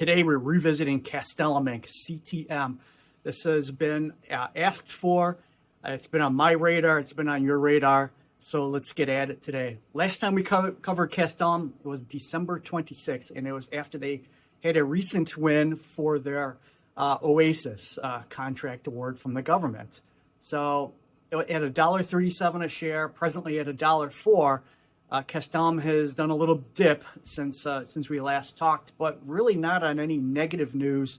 Today we're revisiting Castellum Inc., CTM. This has been asked for. It's been on my radar. It's been on your radar. So let's get at it today. Last time we covered Castellum, it was December 26th, and it was after they had a recent win for their Oasis contract award from the government. So at $1.37 a share, presently at $1.04. Castellum has done a little dip since we last talked, but really not on any negative news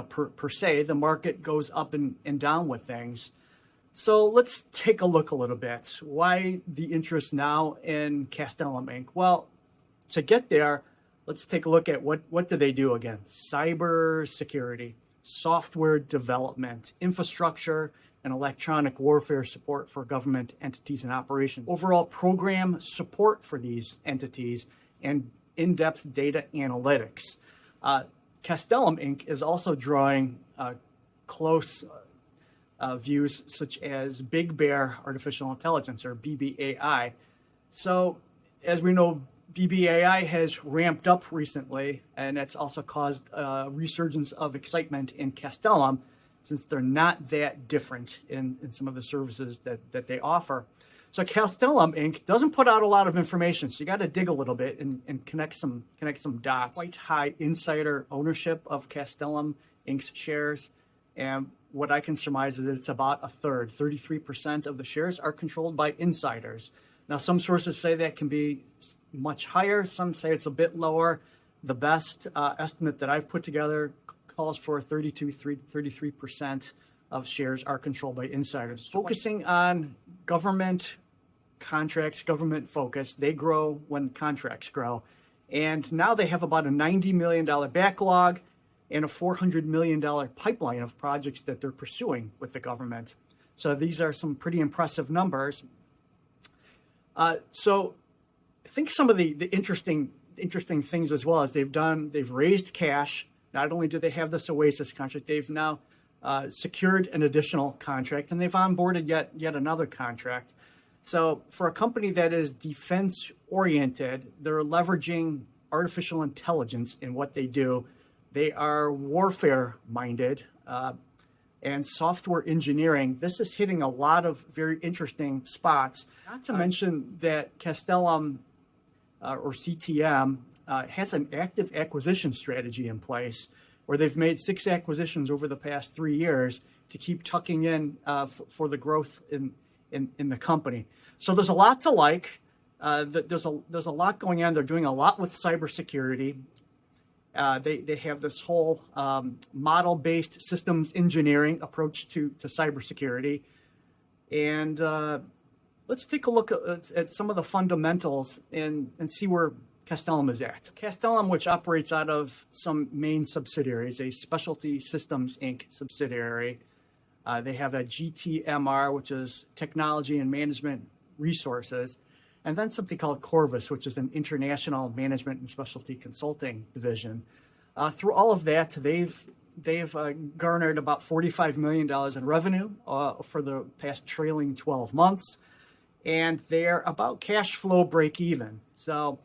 per se. The market goes up and down with things. So let's take a look a little bit. Why the interest now in Castellum Inc.? Well, to get there, let's take a look at what do they do again? Cybersecurity, software development, infrastructure, and electronic warfare support for government entities and operations. Overall program support for these entities and in-depth data analytics. Castellum Inc. is also drawing close views such as Big Bear Artificial Intelligence, or BBAI. So as we know, BBAI has ramped up recently, and that's also caused a resurgence of excitement in Castellum, since they're not that different in some of the services that they offer. So Castellum Inc. doesn't put out a lot of information, so you got to dig a little bit and connect some dots. Quite high insider ownership of Castellum Inc.'s shares, and what I can surmise is that it's about a third. 33% of the shares are controlled by insiders. Now, some sources say that can be much higher. Some say it's a bit lower. The best estimate that I've put together calls for 33% of shares are controlled by insiders. Focusing on government contracts, government focus, they grow when contracts grow. And now they have about a $90 million backlog and a $400 million pipeline of projects that they're pursuing with the government. So these are some pretty impressive numbers. So I think some of the interesting things as well is they've raised cash. Not only do they have this Oasis contract, they've now secured an additional contract, and they've onboarded yet another contract. So for a company that is defense-oriented, they're leveraging artificial intelligence in what they do. They are warfare-minded and software engineering. This is hitting a lot of very interesting spots. Not to mention that Castellum, or CTM, has an active acquisition strategy in place where they've made 6 acquisitions over the past 3 years to keep tucking in for the growth in the company. So there's a lot to like. There's a lot going on. They're doing a lot with cybersecurity. They have this whole model-based systems engineering approach to cybersecurity. And let's take a look at some of the fundamentals and see where Castellum is at. Castellum, which operates out of some main subsidiaries, a Specialty Systems Inc. subsidiary. They have a GTMR, which is Technology and Management Resources, and then something called Corvus, which is an International Management and Specialty Consulting division. Through all of that, they've garnered about $45 million in revenue for the past trailing 12 months, and they're about cash flow break even. So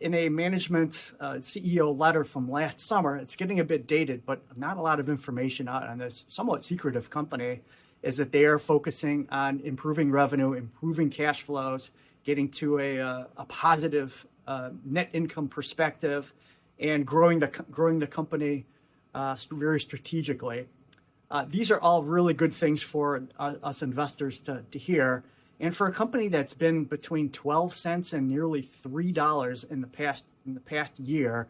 in a management CEO letter from last summer, it's getting a bit dated, but not a lot of information out on this somewhat secretive company, is that they are focusing on improving revenue, improving cash flows, getting to a positive net income perspective, and growing the company very strategically. These are all really good things for us investors to hear. And for a company that's been between 12 cents and nearly $3 in the past year,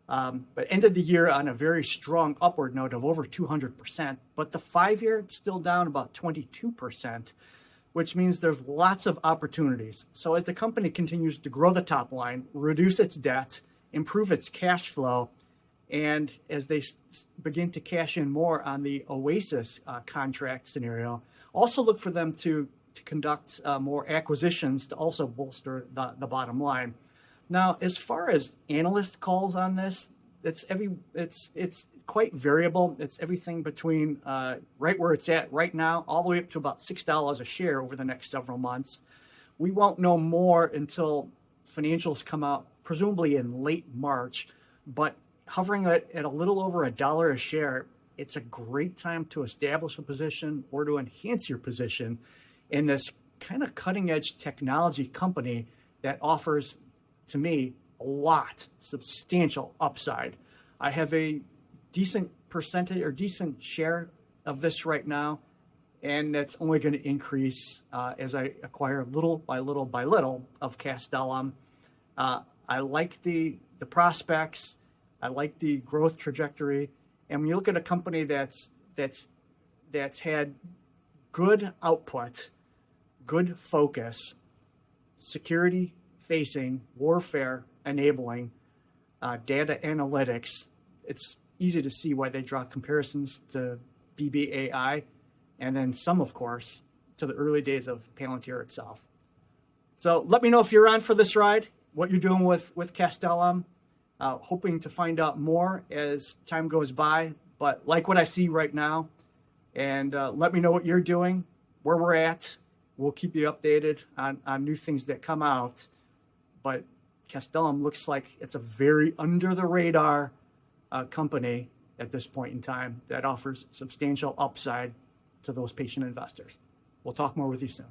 but ended the year on a very strong upward note of over 200%. But the 5-year, it's still down about 22%, which means there's lots of opportunities. So as the company continues to grow the top line, reduce its debt, improve its cash flow, and as they begin to cash in more on the Oasis contract scenario, also look for them to conduct more acquisitions to also bolster the bottom line. Now, as far as analyst calls on this, it's quite variable. It's everything between right where it's at right now, all the way up to about $6 a share over the next several months. We won't know more until financials come out, presumably in late March, but hovering at a little over $1 a share, it's a great time to establish a position or to enhance your position in this kind of cutting edge technology company that offers, to me, a lot, substantial upside. I have a decent percentage or decent share of this right now, and that's only going to increase as I acquire little by little by little of Castellum. I like the prospects. I like the growth trajectory. And when you look at a company that's had good output, good focus, security facing, warfare enabling, data analytics, it's easy to see why they draw comparisons to BBAI, and then some, of course, to the early days of Palantir itself. So let me know if you're on for this ride, what you're doing with Castellum. Hoping to find out more as time goes by, but like what I see right now, and let me know what you're doing, where we're at. We'll keep you updated on new things that come out, but Castellum looks like it's a very under the radar company at this point in time that offers substantial upside to those patient investors. We'll talk more with you soon.